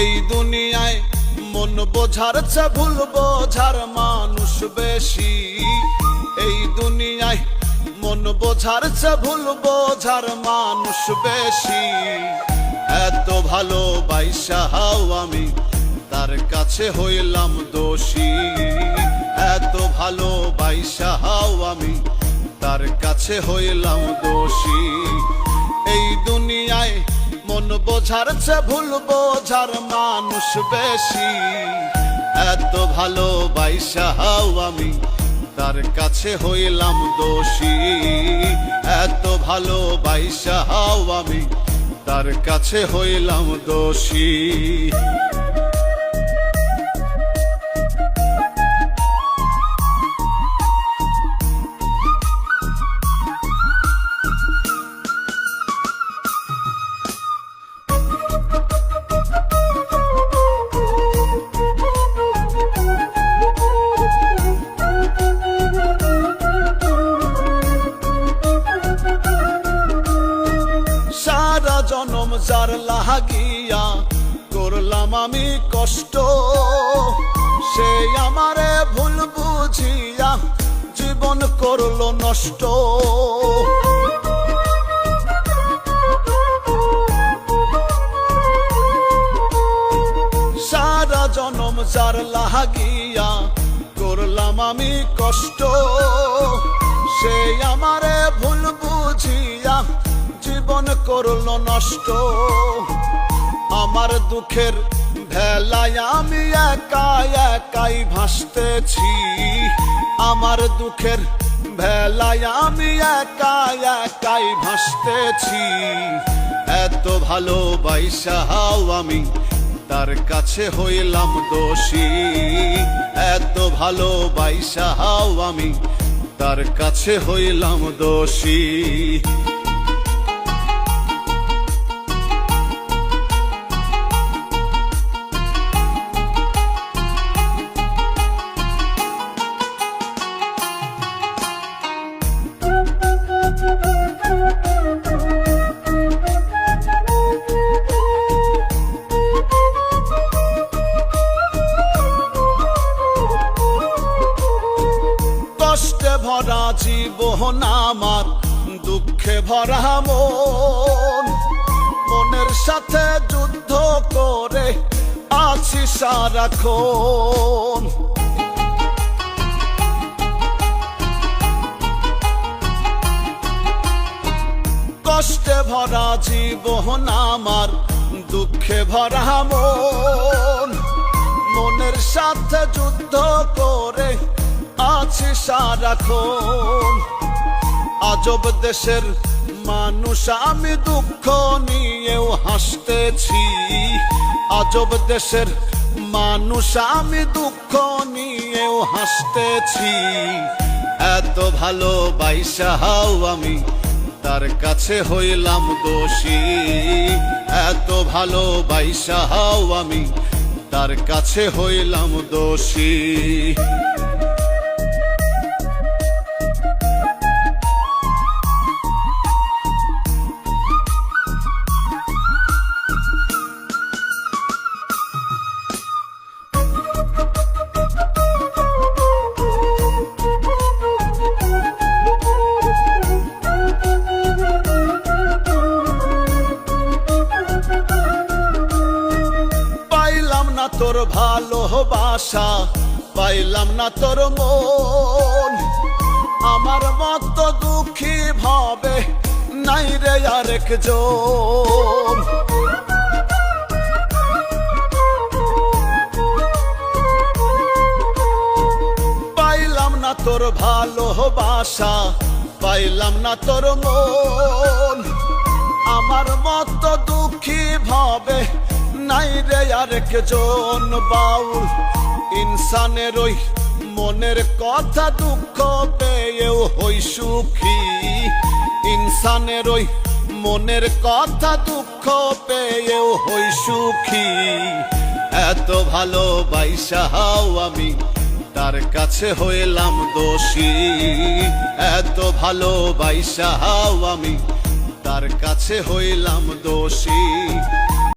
এই দুনিয়ায় মন বোঝার চেয়ে ভুল বোঝার মানুষ বেশি। এই দুনিয়ায় মন বোঝার চেয়ে ভুল বোঝার মানুষ বেশি। এত ভালোবাসাও আমি তার কাছে হইলাম দোষী। এত ভালোবাসাও আমি তার কাছে হইলাম দোষী। এই দুনিয়ায় মন বোঝার চেয়ে ভুল বোঝার মানুষ বেশি। এত ভালোবাসাও আমি তার কাছে হইলাম দোষী। এত ভালোবাসাও আমি তার কাছে হইলাম দোষী। সারা জনম যার লাগিয়া করলাম আমি কষ্ট, সে আমারে ভুল বুঝিয়া জীবন করলো নষ্ট। সারা জনম যার লাগিয়া করলাম আমি কষ্ট, সে আমারে ভুল বুঝিয়া জীবন করলো নষ্ট। আমার দুঃখের ভেলায় আমি একাই একাই ভাসতেছি। আমার দুঃখের ভেলায় আমি একাই একাই ভাসতেছি। এত ভালোবাসাও আমি তার কাছে হইলাম দোষী। এত ভালোবাসাও আমি তার কাছে হইলাম দোষী। কষ্টে ভরা জীবন আমার, দুঃখে ভরা মন, মনের সাথে যুদ্ধ করে আছি সারাক্ষণ। কষ্টে ভরা জীবন আমার, দুঃখে ভরা মন, মনের সাথে যুদ্ধ করে আছি সারাক্ষণ। আজব দেশের মানুষ আমি, দুঃখ নিয়েও হাসতেছি। আজব দেশের মানুষ আমি, দুঃখ নিয়েও হাসতেছি। এত ভালোবাসাও আমি তার কাছে হইলাম দোষী। এত ভালোবাসাও আমি তার কাছে হইলাম দোষী। তোর ভালোবাসা পাইলাম না তোর মন, আমার মতো দুঃখী ভাবে নাই রে আরেকজন। পাইলাম না তোর ভালোবাসা, পাইলাম না তোর মন, আমার মতো দুঃখী ভাবে নাই রে আরেকজন। বাউল ইনসানের ওই মনের কথা দুঃখ পেয়েও হই সুখী। ইনসানের ওই মনের কথা দুঃখ পেয়েও হই সুখী। এত ভালোবাসাও আমি তার কাছে হইলাম দোষী। এত ভালোবাসাও আমি তার কাছে হইলাম দোষী।